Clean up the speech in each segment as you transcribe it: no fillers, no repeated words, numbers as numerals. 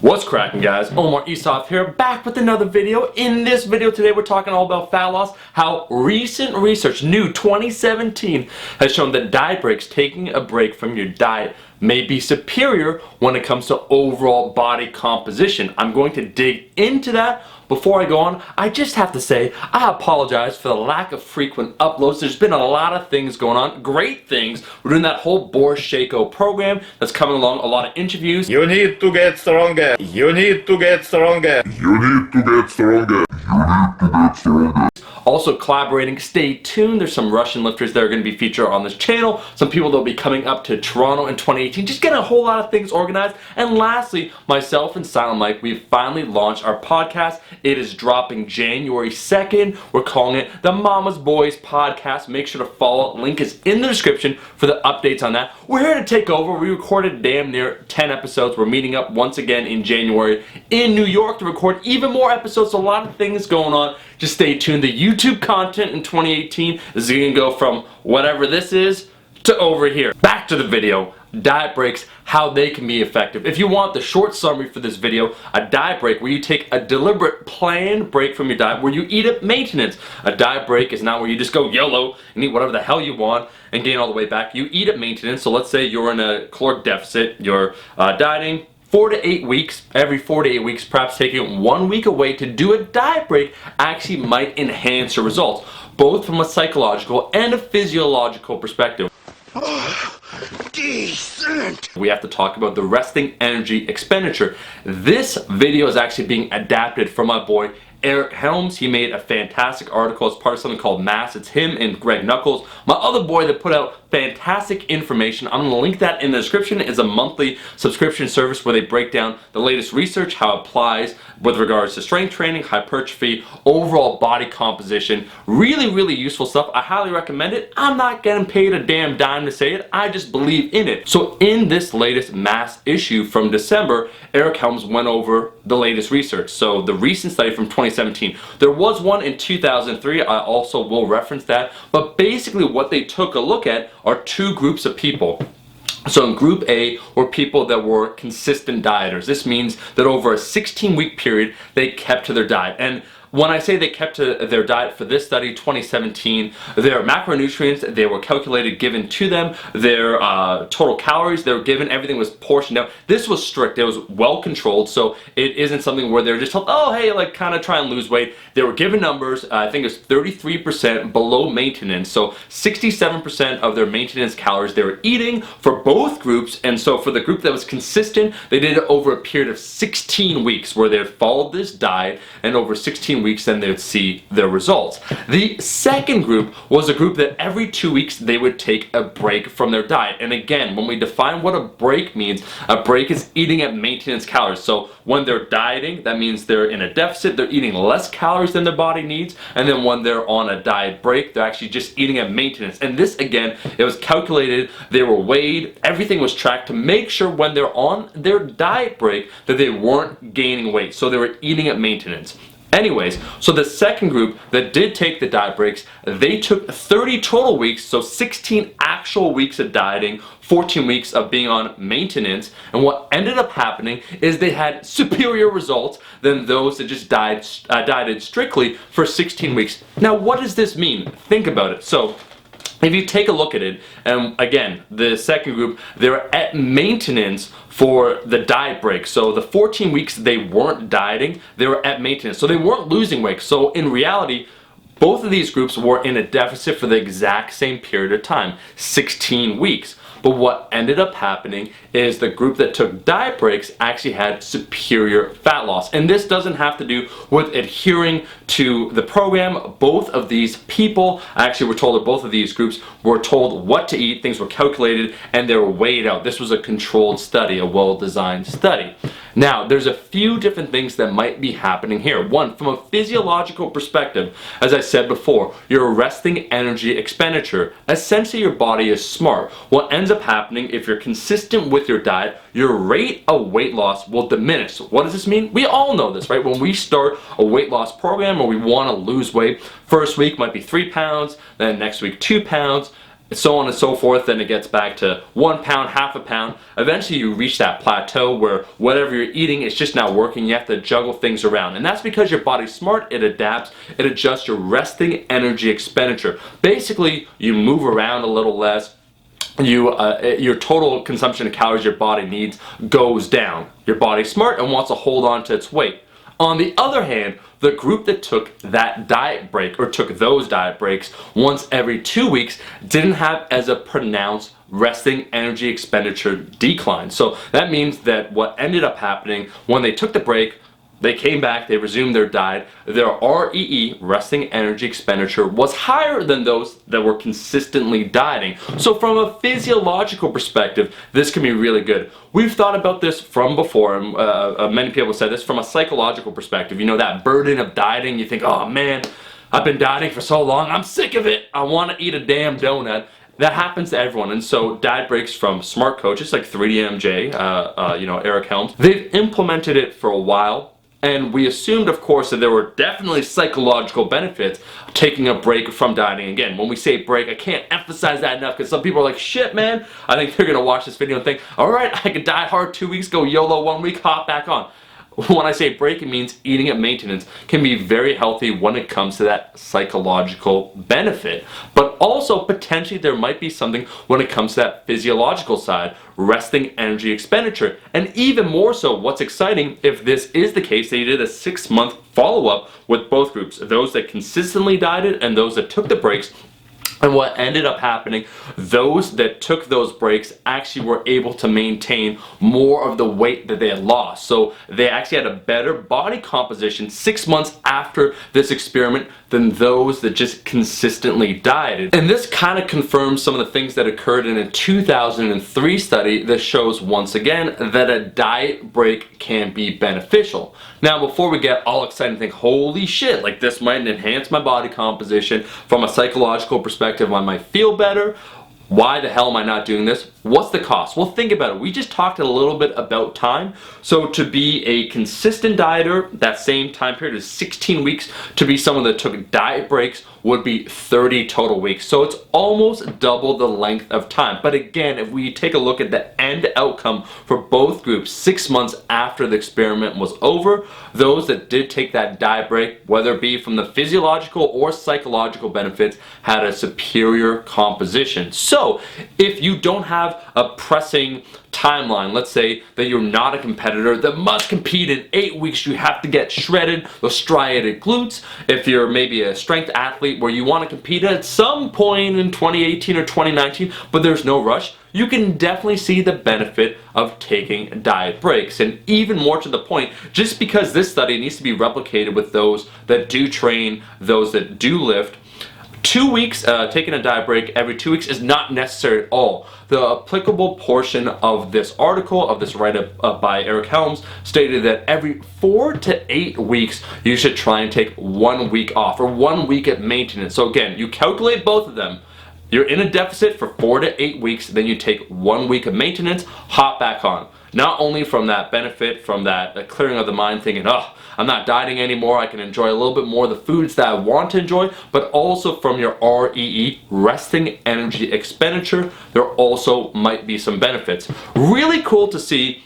What's cracking, guys? Omar Isov here, back with another video. In this video today we're talking all about fat loss, how recent research, new 2017, has shown that diet breaks, taking a break from your diet, may be superior when it comes to overall body composition. I'm going to dig into that. Before I go on, I just have to say I apologize for the lack of frequent uploads. There's been a lot of things going on, great things. We're doing that whole Boris Shako program that's coming along, a lot of interviews. You need to get stronger. You need to get stronger. You need to get stronger. You need to get stronger. Also collaborating, stay tuned. There's some Russian lifters that are going to be featured on this channel. Some people that will be coming up to Toronto in 2018. Just getting a whole lot of things organized. And lastly, myself and Silent Mike, we've finally launched our podcast. It is dropping January 2nd. We're calling it the Mama's Boys Podcast. Make sure to follow. Link is in the description for the updates on that. We're here to take over. We recorded damn near 10 episodes. We're meeting up once again in January in New York to record even more episodes. So a lot of things going on. Just stay tuned. The YouTube content in 2018 is going to go from whatever this is to over here. Back to the video. Diet breaks, how they can be effective. If you want the short summary for this video, a diet break where you take a deliberate planned break from your diet where you eat at maintenance. A diet break is not where you just go YOLO and eat whatever the hell you want and gain all the way back. You eat at maintenance. So let's say you're in a caloric deficit, you're dieting 4 to 8 weeks. Every 4 to 8 weeks, perhaps taking 1 week away to do a diet break actually might enhance your results, both from a psychological and a physiological perspective. Decent. We have to talk about the resting energy expenditure. This video is actually being adapted from my boy Eric Helms. He made a fantastic article as part of something called Mass. It's him and Greg Nuckols, my other boy, that put out fantastic information. I'm going to link that in the description. It's a monthly subscription service where they break down the latest research, how it applies with regards to strength training, hypertrophy, overall body composition. Really, really useful stuff. I highly recommend it. I'm not getting paid a damn dime to say it. I just believe in it. So in this latest Mass issue from December, Eric Helms went over the latest research. So the recent study from 2017. There was one in 2003. I also will reference that. But basically what they took a look at are two groups of people. So in group A were people that were consistent dieters. This means that over a 16-week period they kept to their diet. And when I say they kept to their diet for this study, 2017, their macronutrients, they were calculated, given to them. Their total calories, they were given, everything was portioned out. This was strict, it was well controlled, so it isn't something where they're just told, oh hey, like kind of try and lose weight. They were given numbers, I think it was 33% below maintenance, so 67% of their maintenance calories they were eating for both groups. And so for the group that was consistent, they did it over a period of 16 weeks where they had followed this diet, and over 16 weeks then they would see their results. The second group was a group that every 2 weeks they would take a break from their diet. And again, when we define what a break means, a break is eating at maintenance calories. So when they're dieting, that means they're in a deficit, they're eating less calories than their body needs. And then when they're on a diet break, they're actually just eating at maintenance. And this, again, it was calculated, they were weighed, everything was tracked to make sure when they're on their diet break that they weren't gaining weight. So they were eating at maintenance. Anyways, so the second group that did take the diet breaks, they took 30 total weeks, so 16 actual weeks of dieting, 14 weeks of being on maintenance, and what ended up happening is they had superior results than those that just dieted strictly for 16 weeks. Now, what does this mean? Think about it. So if you take a look at it, and again, the second group, they're at maintenance for the diet break. So the 14 weeks they weren't dieting, they were at maintenance. So they weren't losing weight. So in reality, both of these groups were in a deficit for the exact same period of time, 16 weeks. But what ended up happening is the group that took diet breaks actually had superior fat loss. And this doesn't have to do with adhering to the program. Both of these people actually were told, that both of these groups were told what to eat. Things were calculated and they were weighed out. This was a controlled study, a well-designed study. Now, there's a few different things that might be happening here. One, from a physiological perspective, as I said before, your resting energy expenditure. Essentially, your body is smart. What ends up happening, if you're consistent with your diet, your rate of weight loss will diminish. So what does this mean? We all know this, right? When we start a weight loss program or we want to lose weight, first week might be 3 pounds, then next week 2 pounds, so on and so forth. Then it gets back to 1 pound, half a pound. Eventually you reach that plateau where whatever you're eating is just not working. You have to juggle things around, and that's because your body's smart. It adapts, it adjusts your resting energy expenditure. Basically you move around a little less. Your total consumption of calories your body needs goes down. Your body's smart and wants to hold on to its weight. On the other hand, the group that took that diet break, or took those diet breaks once every 2 weeks, didn't have as a pronounced resting energy expenditure decline. So that means that what ended up happening when they took the break, they came back, they resumed their diet, their REE, resting energy expenditure, was higher than those that were consistently dieting. So from a physiological perspective, this can be really good. We've thought about this from before, and many people said this from a psychological perspective. You know, that burden of dieting, you think, oh man, I've been dieting for so long, I'm sick of it, I want to eat a damn donut. That happens to everyone, and so diet breaks from smart coaches like 3DMJ, Eric Helms, they've implemented it for a while. And we assumed, of course, that there were definitely psychological benefits of taking a break from dieting. Again, when we say break, I can't emphasize that enough, because some people are like, shit, man. I think they're going to watch this video and think, all right, I could diet hard 2 weeks, go YOLO 1 week, hop back on. When I say break, it means eating at maintenance can be very healthy when it comes to that psychological benefit. But also, potentially, there might be something when it comes to that physiological side, resting energy expenditure. And even more so, what's exciting, if this is the case, they did a 6-month follow-up with both groups, those that consistently dieted and those that took the breaks. And what ended up happening, those that took those breaks actually were able to maintain more of the weight that they had lost. So they actually had a better body composition 6 months after this experiment than those that just consistently dieted. And this kind of confirms some of the things that occurred in a 2003 study that shows once again that a diet break can be beneficial. Now, before we get all excited and think, holy shit, like this might enhance my body composition from a psychological perspective, I might feel better. Why the hell am I not doing this? What's the cost? Well, think about it. We just talked a little bit about time. So to be a consistent dieter, that same time period is 16 weeks. To be someone that took diet breaks would be 30 total weeks. So it's almost double the length of time. But again, if we take a look at the end outcome for both groups 6 months after the experiment was over, those that did take that diet break, whether it be from the physiological or psychological benefits, had a superior composition. So if you don't have a pressing timeline, let's say that you're not a competitor that must compete in 8 weeks, you have to get shredded, those striated glutes. If you're maybe a strength athlete where you want to compete at some point in 2018 or 2019, but there's no rush, you can definitely see the benefit of taking diet breaks. And even more to the point, just because this study needs to be replicated with those that do train, those that do lift, 2 weeks, taking a diet break every 2 weeks is not necessary at all. The applicable portion of this article, of this write-up by Eric Helms, stated that every 4 to 8 weeks you should try and take 1 week off, or 1 week at maintenance. So again, you calculate both of them. You're in a deficit for 4 to 8 weeks, then you take 1 week of maintenance, hop back on. Not only from that benefit, from that clearing of the mind, thinking, oh, I'm not dieting anymore, I can enjoy a little bit more of the foods that I want to enjoy, but also from your REE, resting energy expenditure, there also might be some benefits. Really cool to see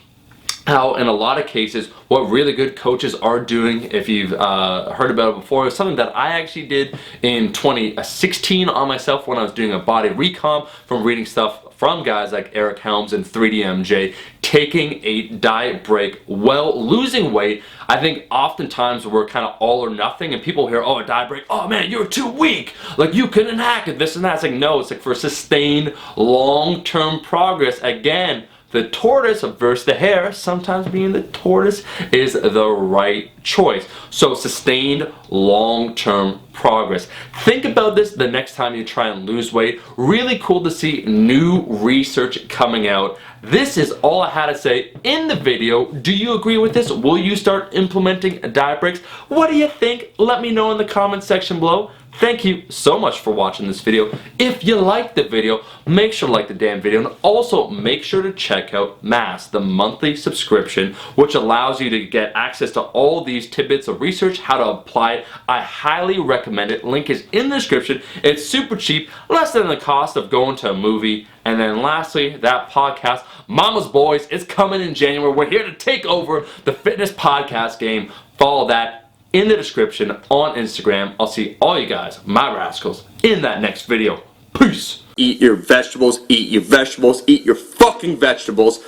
how in a lot of cases what really good coaches are doing. If you've heard about it before, it's something that I actually did in 2016 on myself when I was doing a body recomp from reading stuff from guys like Eric Helms and 3DMJ, taking a diet break while losing weight. I think oftentimes we're kind of all or nothing, and people hear, oh, a diet break, oh man, you're too weak, like you couldn't hack it, this and that. It's like, no, it's like for sustained long-term progress. Again, the tortoise versus the hare, sometimes being the tortoise is the right choice. So sustained long-term progress. Think about this the next time you try and lose weight. Really cool to see new research coming out. This is all I had to say in the video. Do you agree with this? Will you start implementing diet breaks? What do you think? Let me know in the comment section below. Thank you so much for watching this video. If you liked the video, make sure to like the damn video, and also make sure to check out Mass, the monthly subscription, which allows you to get access to all these tidbits of research, how to apply it. I highly recommend recommend it. Link is in the description. It's super cheap, less than the cost of going to a movie. And then lastly, that podcast, Mama's Boys, is coming in January. We're here to take over the fitness podcast game. Follow that in the description on Instagram. I'll see all you guys, my rascals, in that next video. Peace. Eat your vegetables, eat your vegetables, eat your fucking vegetables.